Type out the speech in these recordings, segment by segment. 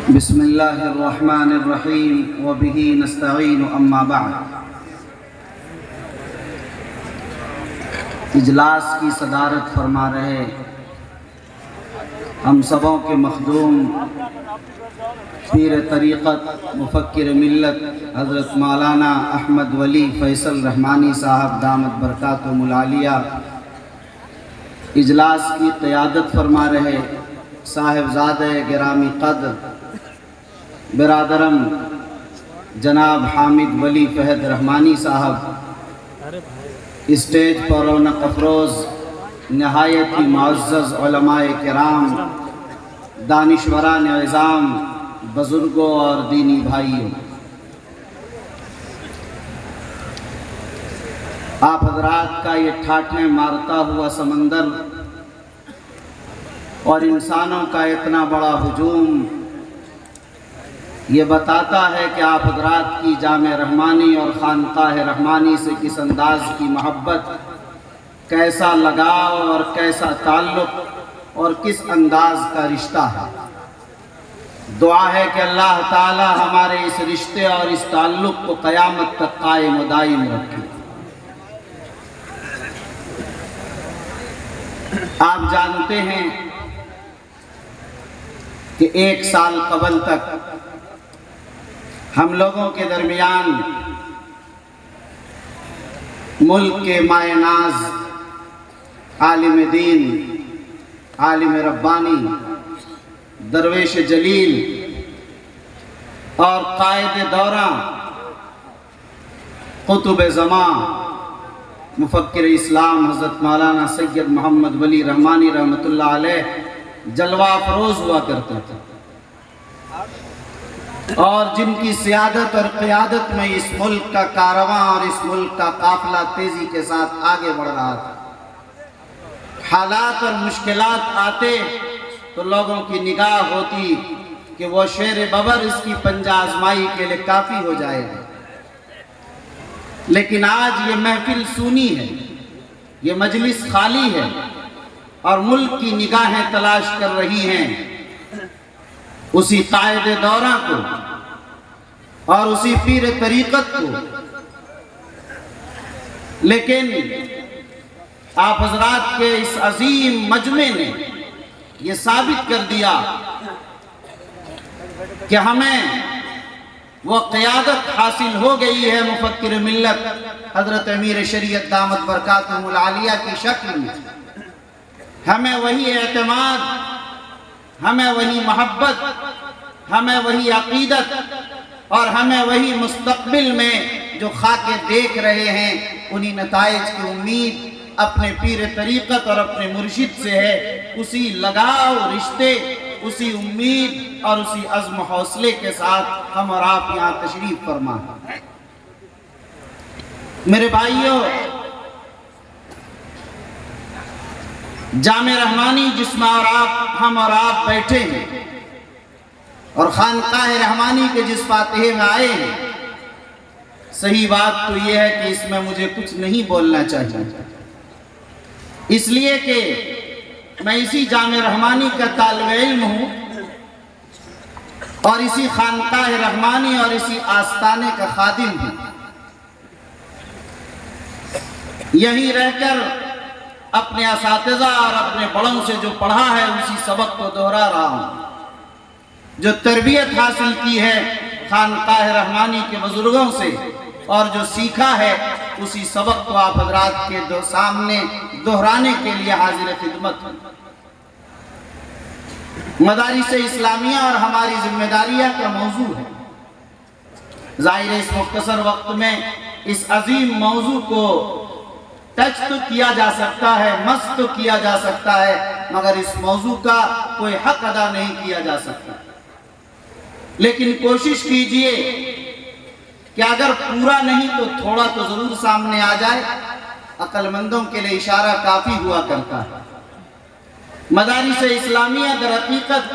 بسم اللہ الرحمن الرحیم وبہ نستعین اما بعد۔ اجلاس کی صدارت فرما رہے ہم سبوں کے مخدوم پیر طریقت مفکر ملت حضرت مولانا احمد ولی فیصل رحمانی صاحب دامت برکاتہم العالیہ، اجلاس کی قیادت فرما رہے صاحبزادہ گرامی قدر برادرم جناب حامد ولی فہد رحمانی صاحب، اسٹیج پر رونق افروز نہایت ہی معزز علماء کرام، دانشوران عظام، بزرگوں اور دینی بھائیوں، آپ حضرات کا یہ ٹھاٹھیں مارتا ہوا سمندر اور انسانوں کا اتنا بڑا ہجوم یہ بتاتا ہے کہ آپ حضرات کی جامع رحمانی اور خانقاہ رحمانی سے کس انداز کی محبت، کیسا لگاؤ اور کیسا تعلق اور کس انداز کا رشتہ ہے۔ دعا ہے کہ اللہ تعالی ہمارے اس رشتے اور اس تعلق کو قیامت تک قائم و دائم رکھے۔ آپ جانتے ہیں کہ 1 سال قبل تک ہم لوگوں کے درمیان ملک کے مائے ناز عالم دین، عالم ربانی، درویش جلیل اور قائد دورہ، قطب زمان، مفکر اسلام حضرت مولانا سید محمد ولی رحمانی رحمۃ اللہ علیہ جلوہ افروز ہوا کرتے تھے، اور جن کی سیادت اور قیادت میں اس ملک کا کارواں اور اس ملک کا قافلہ تیزی کے ساتھ آگے بڑھ رہا تھا۔ حالات اور مشکلات آتے تو لوگوں کی نگاہ ہوتی کہ وہ شیر ببر اس کی پنجہ آزمائی کے لیے کافی ہو جائے گا، لیکن آج یہ محفل سونی ہے، یہ مجلس خالی ہے، اور ملک کی نگاہیں تلاش کر رہی ہیں اسی قائد دورہ کو اور اسی پیر طریقت کو۔ لیکن آپ حضرات کے اس عظیم مجمع نے یہ ثابت کر دیا کہ ہمیں وہ قیادت حاصل ہو گئی ہے مفکر ملت حضرت امیر شریعت دامت برکاتہم العالیہ کی شکل میں۔ ہمیں وہی اعتماد، ہمیں وہی محبت، ہمیں وہی عقیدت اور ہمیں وہی مستقبل میں جو خاکے دیکھ رہے ہیں انہی نتائج کی امید اپنے پیر طریقت اور اپنے مرشد سے ہے۔ اسی لگاؤ رشتے، اسی امید اور اسی عزم حوصلے کے ساتھ ہم اور آپ یہاں تشریف فرما ہیں۔ میرے بھائیوں، جامع رحمانی جس میں ہم اور آپ بیٹھے ہیں اور خانقاہ رحمانی کے جس فاتحے میں آئے ہیں، صحیح بات تو یہ ہے کہ اس میں مجھے کچھ نہیں بولنا چاہیے، اس لیے کہ میں اسی جامع رحمانی کا طالب علم ہوں اور اسی خانقاہ رحمانی اور اسی آستانے کا خادم ہوں۔ یہیں رہ کر اپنے اساتذہ اور اپنے بڑوں سے جو پڑھا ہے اسی سبق کو دہرا رہا ہوں۔ جو تربیت حاصل کی ہے خانقاہ رحمانی کے بزرگوں سے اور جو سیکھا ہے اسی سبق کو آپ حضرات کے سامنے دہرانے کے لیے حاضر خدمت ہوں۔ مدارس اسلامیہ اور ہماری ذمہ داریہ کا موضوع ہے۔ ظاہر ہے اس مختصر وقت میں اس عظیم موضوع کو ٹچ تو کیا جا سکتا ہے، مس تو کیا جا سکتا ہے، مگر اس موضوع کا کوئی حق ادا نہیں کیا جا سکتا۔ لیکن کوشش کیجئے کہ اگر پورا نہیں تو تھوڑا تو ضرور سامنے آ جائے۔ عقل مندوں کے لیے اشارہ کافی ہوا کرتا ہے۔ مدارس اسلامیہ در حقیقت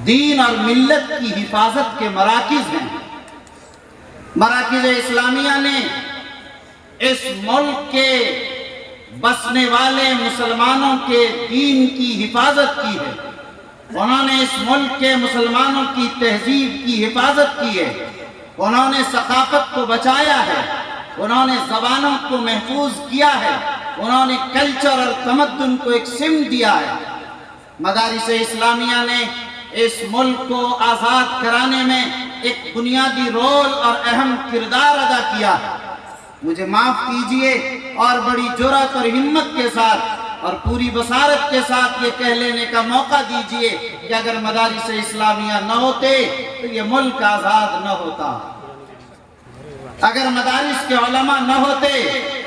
دین اور ملت کی حفاظت کے مراکز ہیں۔ مراکز اسلامیہ نے اس ملک کے بسنے والے مسلمانوں کے دین کی حفاظت کی ہے۔ انہوں نے اس ملک کے مسلمانوں کی تہذیب کی حفاظت کی ہے، انہوں نے ثقافت کو بچایا ہے، انہوں نے زبانوں کو محفوظ کیا ہے، انہوں نے کلچر اور تمدن کو ایک سمت دیا ہے۔ مدارس اسلامیہ نے اس ملک کو آزاد کرانے میں ایک بنیادی رول اور اہم کردار ادا کیا ہے۔ مجھے معاف کیجئے اور بڑی جرأت اور ہمت کے ساتھ اور پوری بصارت کے ساتھ یہ کہہ لینے کا موقع دیجئے کہ اگر مدارس اسلامیہ نہ ہوتے تو یہ ملک آزاد نہ ہوتا، اگر مدارس کے علماء نہ ہوتے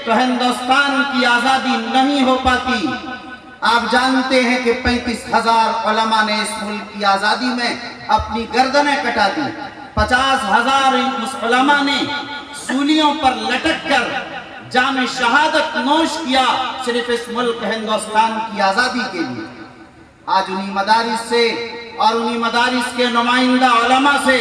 تو ہندوستان کی آزادی نہیں ہو پاتی۔ آپ جانتے ہیں کہ 35,000 علماء نے اس ملک کی آزادی میں اپنی گردنیں کٹا دی، 50,000 علماء نے سولیوں پر لٹک کر جام شہادت نوش کیا صرف اس ملک ہندوستان کی آزادی کے لیے۔ آج انہی مدارس سے اور انہی مدارس کے نمائندہ علماء سے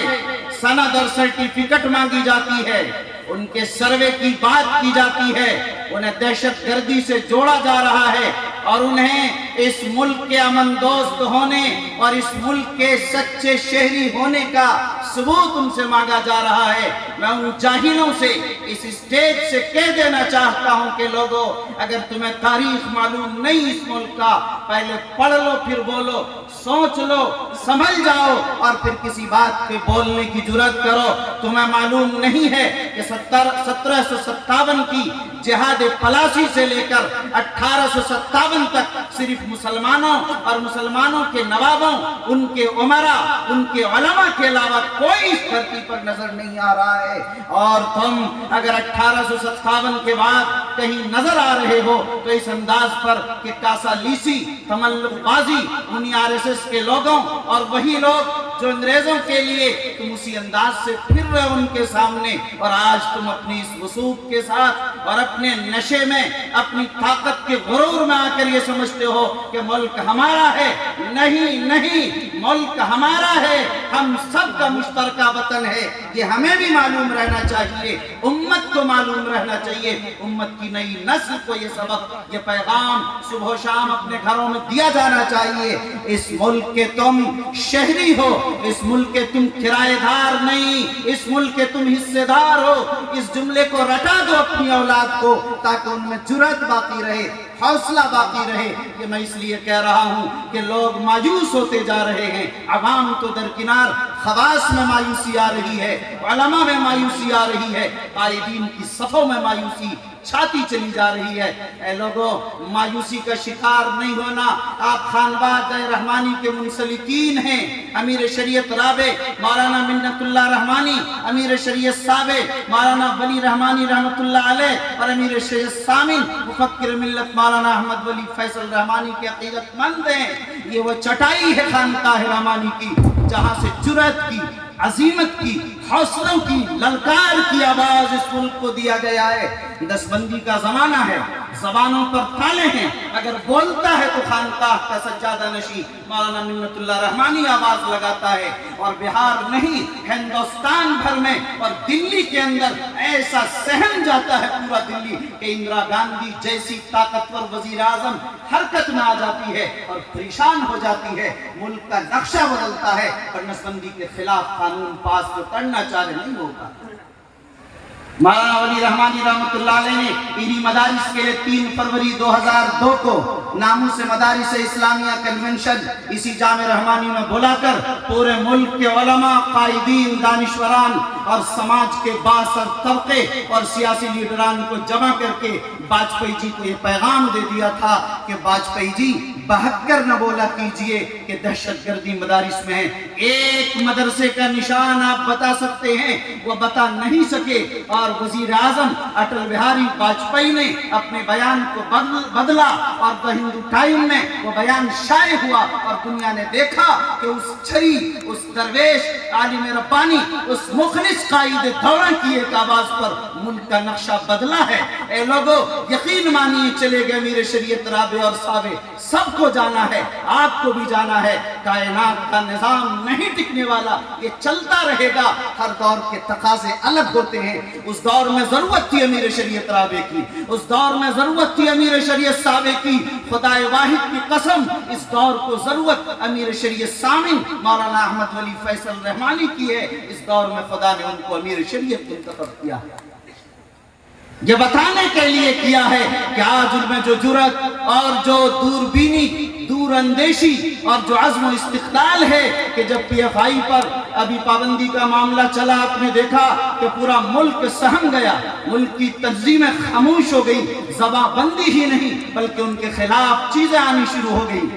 سند اور سرٹیفکیٹ مانگی جاتی ہے، ان کے سروے کی بات کی جاتی ہے، انہیں دہشت گردی سے جوڑا جا رہا ہے اور انہیں اس ملک کے امن دوست ہونے اور اس ملک کے سچے شہری ہونے کا ثبوت ان سے مانگا جا رہا ہے۔ میں ان جاہلوں سے اس اسٹیج سے کہہ دینا چاہتا ہوں کہ لوگوں، اگر تمہیں تاریخ معلوم نہیں اس ملک کا، پہلے پڑھ لو پھر بولو، سوچ لو، سمجھ جاؤ اور پھر کسی بات پہ بولنے کی جرأت کرو۔ تمہیں معلوم نہیں ہے کہ 1757 کی جہاد پلاسی سے لے کر 1857 تک صرف مسلمانوں اور مسلمانوں کے نوابوں، ان کے عمرہ، ان کے علماء کے علاوہ کوئی اس دھرتی پر نظر نہیں آ رہا ہے، اور تم اگر 1857 کے بعد کہیں نظر آ رہے ہو تو اس انداز پر کہ کاسا لیسی، تملق بازی، انہی RSS کے لوگوں اور وہی لوگ جو انگریزوں کے لیے، تم اسی انداز سے پھر رہے ان کے سامنے، اور آج تم اپنی اس وثوق کے ساتھ اور اپنے نشے میں، اپنی طاقت کے غرور میں آ کر یہ سمجھتے ہو کہ ملک ہمارا ہے۔ نہیں نہیں، ملک ہمارا ہے، ہم سب کا مشترکہ وطن ہے، یہ ہمیں بھی معلوم رہنا چاہیے، امت کو معلوم رہنا چاہیے، امت کی نئی نسل کو یہ سبق، یہ پیغام صبح و شام اپنے گھروں میں دیا جانا چاہیے۔ اس ملک کے تم شہری ہو، اس ملک کے تم کرایہ دار نہیں، اس ملک کے تم حصے دار ہو۔ اس جملے کو رٹا دو اپنی اولاد کو تاکہ ان میں جرأت باقی رہے، حوصلہ باقی رہے۔ یہ میں اس لیے کہہ رہا ہوں کہ لوگ مایوس ہوتے جا رہے ہیں، عوام تو درکنار، خواص میں مایوسی آ رہی ہے، علماء میں مایوسی آ رہی ہے، قائدین کی صفوں میں مایوسی چھاتی چلی جا رہی ہے۔ اے لوگوں، مایوسی کا شکار نہیں ہونا۔ آپ خانباد رحمانی کے منسلکین ہیں، امیر شریعت رابع مولانا منت اللہ رحمانی، امیر شریعت سابع مولانا ولی رحمانی رحمت اللہ علیہ، اور امیر شریعت ثامن مفکر ملت مولانا احمد ولی فیصل رحمانی کے عقیدت مند ہیں۔ یہ وہ چٹائی ہے خانقاہ رحمانی کی جہاں سے جرأت کی، عظیمت کی، حوصلوں کی، للکار کی آواز اس ملک کو دیا گیا ہے۔ دس بندی کا زمانہ ہے، زبانوں پر تالے ہیں، اگر بولتا ہے تو خانقاہ کا سجادہ نشی مولانا منت اللہ رحمانی آواز لگاتا ہے، اور بہار نہیں، ہندوستان بھر میں اور دلی کے اندر ایسا سہم جاتا ہے پورا دلی کہ اندرا گاندھی جیسی طاقتور وزیر اعظم حرکت میں آ جاتی ہے اور پریشان ہو جاتی ہے، ملک کا نقشہ بدلتا ہے، اور نسبندی کے خلاف قانون پاس تو کرنا چاہے نہیں ہوگا۔ مولانا ولی رحمانی رحمت اللہ علیہ نے انہی مدارس کے لیے 3 فروری 2002 کو ناموس مدارس اسلامیہ کنونشن اسی جامع رحمانی میں بلا کر پورے ملک کے علماء، قائدین، دانشوران اور سماج کے بااثر طبقے اور سیاسی لیڈران کو جمع کر کے واجپئی جی کو یہ پیغام دے دیا تھا کہ واجپئی جی بہک کر نہ بولا کیجئے کہ دہشت گردی مدارس میں ہے۔ ایک مدرسے کا نشان آپ بتا سکتے ہیں، وہ بتا نہیں سکے، اور وزیر اعظم اٹل بہاری واجپئی نے اپنے بیان کو بدلا، اور دی ہندو ٹائم میں وہ بیان شائع ہوا، اور دنیا نے دیکھا کہ اس چھری، اس درویش عالم ربانی، اس مخلص قائد دورہ کی ایک آواز پر ملک کا نقشہ بدلا ہے۔ اے لوگوں، یقین مانیے چلے گئے میرے شریعت رابع اور سابع سب کو جانا ہے، آپ کو بھی جانا ہے۔ کائنات کا نظام نہیں ٹکنے والا، یہ چلتا رہے گا۔ ہر دور کے تقاضے الگ ہوتے ہیں۔ اس دور میں ضرورت تھی امیر شریعت رابع کی، اس دور میں ضرورت تھی امیر شریعت سابق کی۔ خدا واحد کی قسم، اس دور کو ضرورت امیر شریعت سامن مولانا احمد ولی فیصل رحمانی کی ہے۔ اس دور میں خدا نے ان کو امیر شریعت منتخب کیا ہے، یہ بتانے کے لیے کیا ہے کہ آج ان میں جو جرأت اور جو دوربینی، دور اندیشی اور جو عزم و استقلال ہے کہ جب پی ایف آئی پر ابھی پابندی کا معاملہ چلا، آپ نے دیکھا کہ پورا ملک سہم گیا، ملک کی تنظیمیں خاموش ہو گئی، زباں بندی ہی نہیں بلکہ ان کے خلاف چیزیں آنی شروع ہو گئی۔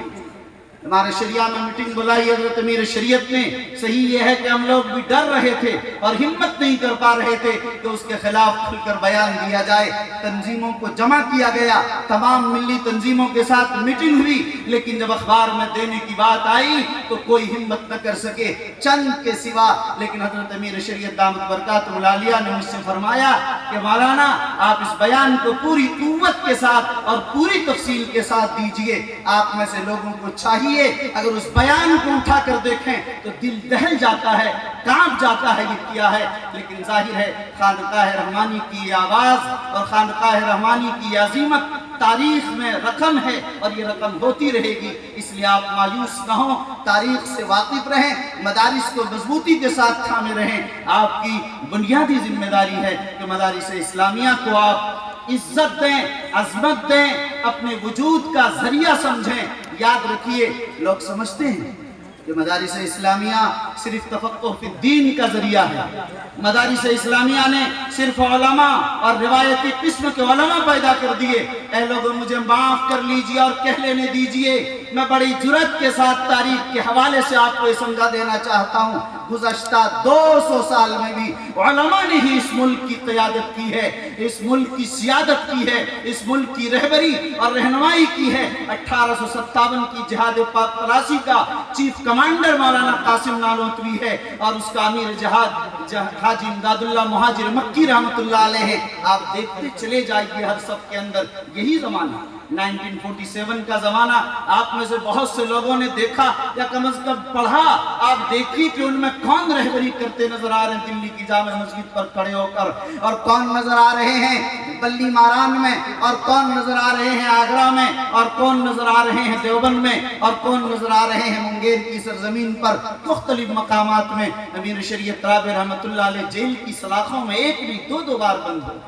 ہمارے شریعہ میں میٹنگ بلائی حضرت امیر شریعت نے۔ صحیح یہ ہے کہ ہم لوگ بھی ڈر رہے تھے اور ہمت نہیں کر پا رہے تھے کہ اس کے خلاف کھل کر بیان دیا جائے۔ تنظیموں کو جمع کیا گیا، تمام ملی تنظیموں کے ساتھ میٹنگ ہوئی، لیکن جب اخبار میں دینے کی بات آئی تو کوئی ہمت نہ کر سکے چند کے سوا۔ لیکن حضرت امیر شریعت دامت برکاتہ العالیہ نے مجھ سے فرمایا کہ مولانا آپ اس بیان کو پوری قوت کے ساتھ اور پوری تفصیل کے ساتھ دیجئے۔ آپ میں سے لوگوں کو چاہیے اگر اس بیان کو اٹھا کر دیکھیں تو دل دہل جاتا ہے، کانپ جاتا ہے یہ کیا ہے۔ لیکن ظاہر ہے خانقاہ رحمانی کی یہ آواز اور خانقاہ رحمانی کی یہ عظیمت تاریخ میں رقم ہے اور یہ رقم ہوتی رہے گی۔ اس لیے آپ مایوس نہ ہوں، تاریخ سے واقف رہیں، مدارس کو مضبوطی کے ساتھ تھامے رہیں۔ آپ کی بنیادی ذمہ داری ہے کہ مدارس اسلامیہ کو آپ عزت دیں، عظمت دیں، اپنے وجود کا ذریعہ سمجھیں۔ یاد رکھیے لوگ سمجھتے ہیں کہ مدارس اسلامیہ صرف تفقہ فی الدین کا ذریعہ ہے، مدارس اسلامیہ نے صرف علماء اور روایتی قسم کے علماء پیدا کر دیے۔ اے لوگوں مجھے معاف کر لیجئے اور کہہ لینے دیجئے، میں بڑی جرأت کے ساتھ تاریخ کے حوالے سے آپ کو یہ سمجھا دینا چاہتا ہوں، گزشتہ 200 سال میں بھی علماء نے ہی اس ملک کی قیادت کی ہے، اس ملک کی سیادت کی ہے، اس ملک کی رہبری اور رہنمائی کی ہے۔ 1857 کی جہاد پاک پلاسی کا چیف کمانڈر مولانا قاسم نانوتوی ہے اور اس کا امیر جہاد حاجی امداد اللہ مہاجر مکی رحمت اللہ علیہ ہے۔ آپ دیکھتے چلے جائیے ہر صف کے اندر یہی زمانہ 1947 کا زمانہ۔ آپ میں سے بہت سے لوگوں نے دیکھا یا کم از کم پڑھا، آپ دیکھیے کہ ان میں کون رہبری کرتے نظر آ رہے ہیں دلی کی جامع مسجد پر کھڑے ہو کر، اور کون نظر آ رہے ہیں بلی ماران میں، اور کون نظر آ رہے ہیں آگرہ میں، اور کون نظر آ رہے ہیں دیوبند میں، اور کون نظر آ رہے ہیں منگیر کی سرزمین پر مختلف مقامات میں۔ امیر شریعت رابع رحمت اللہ علیہ جیل کی سلاخوں میں ایک بھی دو بار بند ہو۔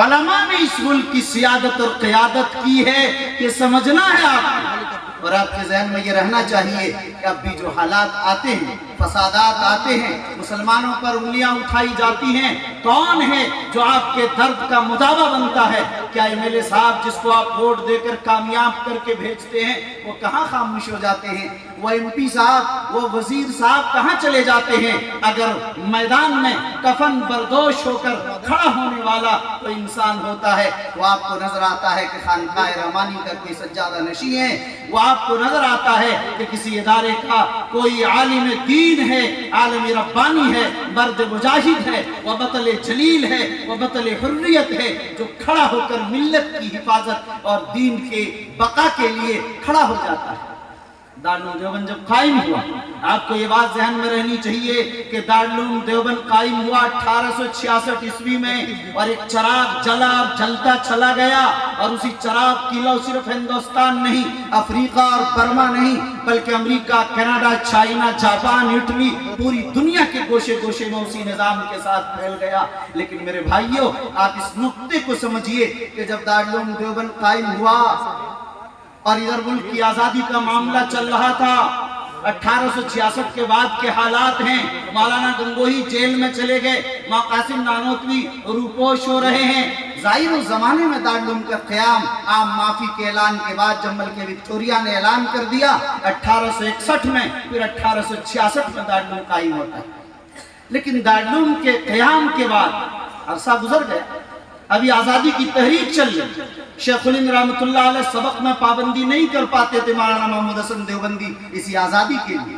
علماء نے اس ملک کی سیادت اور قیادت کی ہے کہ سمجھنا ہے آپ کو، اور آپ کے ذہن میں یہ رہنا چاہیے کہ اب بھی جو حالات آتے ہیں، فسادات آتے ہیں، مسلمانوں پر انگلیاں اٹھائی جاتی ہیں، کون ہے جو آپ کے درد کا مداوا بنتا ہے؟ کیا ایم ایل اے صاحب جس کو آپ ووٹ دے کر کامیاب کر کے بھیجتے ہیں وہ کہاں خاموش ہو جاتے ہیں؟ وہ ایم پی صاحب، وہ وزیر صاحب کہاں چلے جاتے ہیں؟ اگر میدان میں کفن بردوش ہو کر کھڑا ہونے والا کوئی انسان ہوتا ہے، وہ آپ کو نظر آتا ہے کہ خانقاہ رحمانی کا کوئی سجادہ نشین ہے، وہ آپ کو نظر آتا ہے کہ کسی ادارے کا کوئی عالم دین ہے، عالم ربانی ہے، مرد مجاہد ہے، وہ بطل جلیل ہے، وہ بطل حریت ہے، جو کھڑا ہو کر ملت کی حفاظت اور دین کے بقا کے لیے کھڑا ہو جاتا ہے۔ دارالعلوم دیوبند جب قائم ہوا، آپ کو یہ بات ذہن میں رہنی چاہیے کہ دارالعلوم دیوبند قائم ہوا 1866 عیسوی میں، اور ایک چراغ جلا اور جلتا چلا گیا، اور اسی چراغ کی لو صرف ہندوستان نہیں، افریقہ اور برما نہیں، بلکہ امریکہ، کینیڈا، چائنا، جاپان، اٹلی، پوری دنیا کے گوشے گوشے میں اسی نظام کے ساتھ پھیل گیا۔ لیکن میرے بھائیوں، آپ اس نقطے کو سمجھیے کہ جب دارالعلوم دیوبند قائم ہوا اور ادھر ملک کی آزادی کا معاملہ چل رہا تھا، 1866 کے بعد کے حالات ہیں، مولانا گنگوہی جیل میں چلے گئے، ماں قاسم نانوتوی روپوش ہو رہے ہیں۔ ظاہر اس زمانے میں دارالعلوم کا قیام عام معافی کے اعلان کے بعد جب ملکہ وکٹوریہ نے اعلان کر دیا 1861 میں، پھر 1866 میں دارالعلوم قائم ہوتا ہے۔ لیکن دارالعلوم کے قیام کے بعد عرصہ گزر گیا، ابھی آزادی کی تحریک چل رہی، شیخ الہند رحمت اللہ علیہ سبق میں پابندی نہیں کر پاتے تھے مولانا محمد حسن دیوبندی اسی آزادی کے لیے،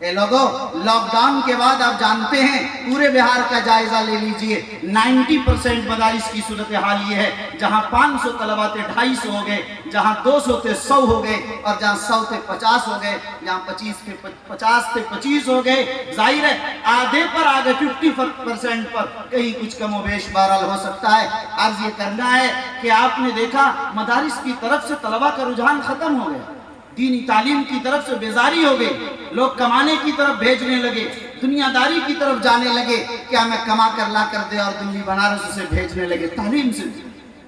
اے لوگوں، لاک ڈاؤن کے بعد آپ جانتے ہیں پورے بہار کا جائزہ لے لیجئے، 90% مدارس کی صورتحال یہ ہے جہاں 500 طلبہ تھے 250 ہو گئے، جہاں 200 تھے 100 ہو گئے، اور جہاں 100 تھے 50 ہو گئے، جہاں 50 تھے 25 ہو گئے۔ ظاہر ہے آدھے پر آگے 50% پر کہیں کچھ کم و بیش بہرحال ہو سکتا ہے۔ عرض یہ کرنا ہے کہ آپ نے دیکھا مدارس کی طرف سے طلبہ کا رجحان ختم ہو گیا، دینی تعلیم کی طرف سے بیزاری ہو گئی، لوگ کمانے کی طرف بھیجنے لگے، دنیا داری کی طرف جانے لگے کہ ہمیں کما کر لا کر دے، اور دلی بنارس سے بھیجنے لگے۔ تعلیم سے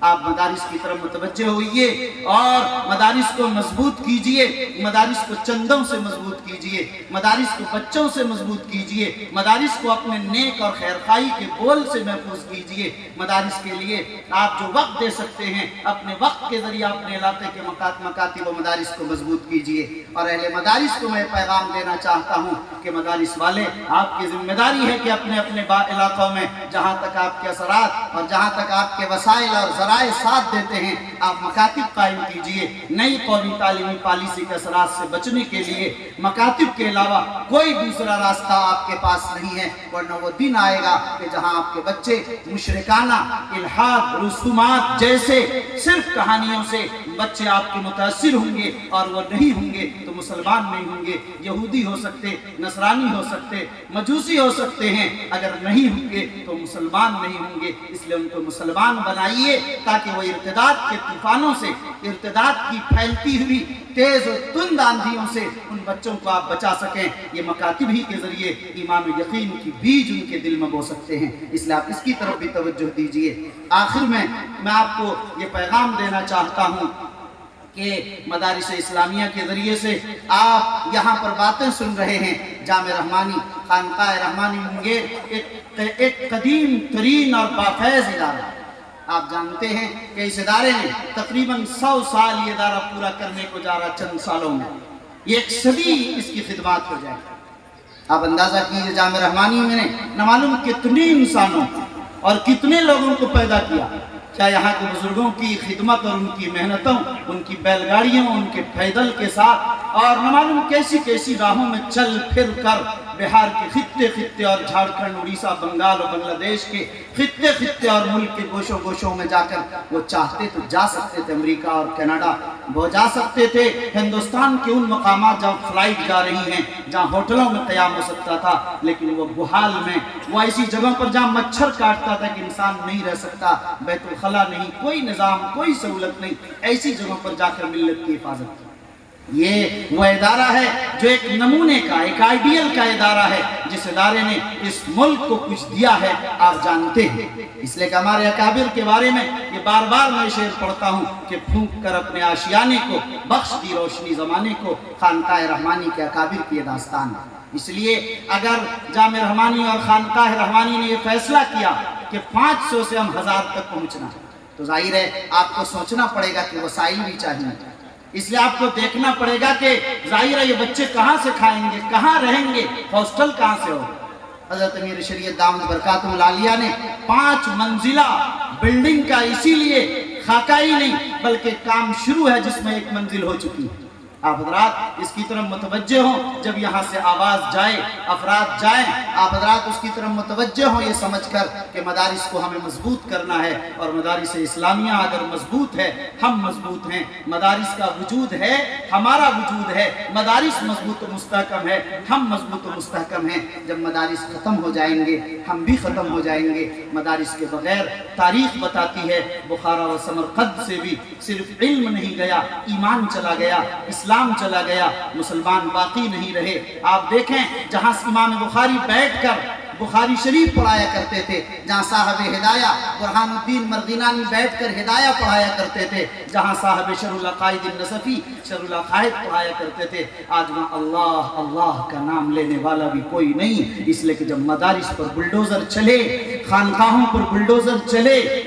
آپ مدارس کی طرف متوجہ ہوئیے اور مدارس کو مضبوط کیجئے، مدارس کو چندوں سے مضبوط کیجئے، مدارس کو بچوں سے مضبوط کیجئے، مدارس کو اپنے نیک اور خیرخواہی کے بول سے محفوظ کیجئے۔ مدارس کے لیے آپ جو وقت دے سکتے ہیں اپنے وقت کے ذریعے اپنے علاقے کے مکاتب و مدارس کو مضبوط کیجئے۔ اور اہل مدارس کو میں پیغام دینا چاہتا ہوں کہ مدارس والے آپ کی ذمہ داری ہے کہ اپنے اپنے علاقوں میں جہاں تک آپ کے اثرات اور جہاں تک آپ کے وسائل اور ذرائع ساتھ دیتے ہیں آپ مکاتب قائم کیجئے۔ نئی قومی تعلیمی پالیسی کے اثرات سے بچنے کے لیے مکاتب کے علاوہ کوئی دوسرا راستہ آپ کے پاس نہیں ہے، ورنہ وہ دن آئے گا کہ جہاں آپ کے بچے مشرکانہ الحاد رسومات جیسے صرف کہانیوں سے بچے آپ کے متاثر ہوں گے، اور وہ نہیں ہوں گے تو مسلمان نہیں ہوں گے، یہودی ہو سکتے، نصرانی ہو سکتے، مجوسی ہو سکتے ہیں، اگر نہیں ہوں گے تو مسلمان نہیں ہوں گے۔ اس لیے ان کو مسلمان بنائیے تاکہ وہ ارتداد کے طوفانوں سے، ارتداد کی پھیلتی ہوئی تیز و تند آندھیوں سے ان بچوں کو آپ بچا سکیں۔ یہ مکاتب ہی کے ذریعے ایمان و یقین کی بیج ان کے دل میں بو سکتے ہیں، اس لیے آپ اس کی طرف بھی توجہ دیجئے۔ آخر میں آپ کو یہ پیغام دینا چاہتا ہوں کہ مدارس اسلامیہ کے ذریعے سے آپ یہاں پر باتیں سن رہے ہیں۔ جامع رحمانی خانقاہ رحمانی منگیر ایک قدیم ترین اور بافیض ادارہ، آپ جانتے ہیں کہ اس ادارے نے تقریباً 100 سال یہ ادارہ پورا کرنے کو جا رہا، چند سالوں میں یہ 1 صدی اس کی خدمات ہو جائے۔ آپ اندازہ کیجئے جامع رحمانی میں نے نہ معلوم کتنے انسانوں اور کتنے لوگوں کو پیدا کیا، کیا یہاں کے بزرگوں کی خدمت اور ان کی محنتوں، ان کی بیل گاڑیوں، ان کے پیدل کے ساتھ، اور نہ معلوم کیسی کیسی راہوں میں چل پھر کر بہار کے خطے اور جھارکھنڈ، اڑیسہ، بنگال اور بنگلہ دیش کے خطے اور ملک کے گوشوں میں جا کر وہ چاہتے تو جا سکتے تھے امریکہ اور کینیڈا، وہ جا سکتے تھے ہندوستان کے ان مقامات جہاں فلائٹ جا رہی ہیں، جہاں ہوٹلوں میں قیام ہو سکتا تھا، لیکن وہ گوہال میں، وہ ایسی جگہوں پر جہاں مچھر کاٹتا تھا کہ انسان نہیں رہ سکتا، بیت الخلا نہیں، کوئی نظام، کوئی سہولت نہیں، ایسی جگہوں پر جا کر ملت کی حفاظت کی۔ یہ وہ ادارہ ہے جو ایک نمونے کا، ایک آئیڈیل کا ادارہ ہے، جس ادارے نے اس ملک کو کچھ دیا ہے، آپ جانتے ہیں۔ اس لیے کہ ہمارے اکابر کے بارے میں یہ بار بار میں شعر پڑھتا ہوں کہ پھونک کر اپنے آشیانے کو بخش دی روشنی زمانے کو، خانقاہ رحمانی کے اکابر کی داستان ہے۔ اس لیے اگر جامع رحمانی اور خانقاہ رحمانی نے یہ فیصلہ کیا کہ 500 سے ہم 1000 تک پہنچنا ہے، تو ظاہر ہے آپ کو سوچنا پڑے گا کہ وسائل بھی چاہیے، اس لیے آپ کو دیکھنا پڑے گا کہ ظاہر ہے یہ بچے کہاں سے کھائیں گے، کہاں رہیں گے، ہاسٹل کہاں سے ہو۔ حضرت امیر شریعت دامت برکاتہ العالیہ نے 5 منزلہ بلڈنگ کا اسی لیے خاکہ ہی نہیں بلکہ کام شروع ہے جس میں 1 منزل ہو چکی ہے۔ آپ حضرات اس کی طرف متوجہ ہوں، جب یہاں سے آواز جائے، افراد جائیں، آپ حضرات اس کی طرف متوجہ ہوں یہ سمجھ کر کہ مدارس کو ہمیں مضبوط کرنا ہے، اور مدارس اسلامیہ اگر مضبوط ہے ہم مضبوط ہیں، مدارس کا وجود ہے ہمارا وجود ہے، مدارس مضبوط و مستحکم ہے ہم مضبوط و مستحکم ہیں۔ جب مدارس ختم ہو جائیں گے ہم بھی ختم ہو جائیں گے۔ مدارس کے بغیر تاریخ بتاتی ہے بخارا و سمرقند سے بھی صرف علم نہیں گیا، ایمان چلا گیا، اسلام چلا گیا، مسلمان باقی نہیں رہے۔ آپ دیکھیں جہاں امام بخاری بیٹھ کر بخاری شریف پڑھایا کرتے تھے، جہاں صاحب ہدایہ برہان الدین مرغینانی بیٹھ کر ہدایہ پڑھایا کرتے تھے، جہاں صاحب شرح العقائد النصفی شرح العقائد پڑھایا کرتے تھے، آج وہاں اللہ اللہ کا نام لینے والا بھی کوئی نہیں۔ اس لیے کہ جب مدارس پر بلڈوزر چلے، خانقاہوں پر بلڈوزر چلے،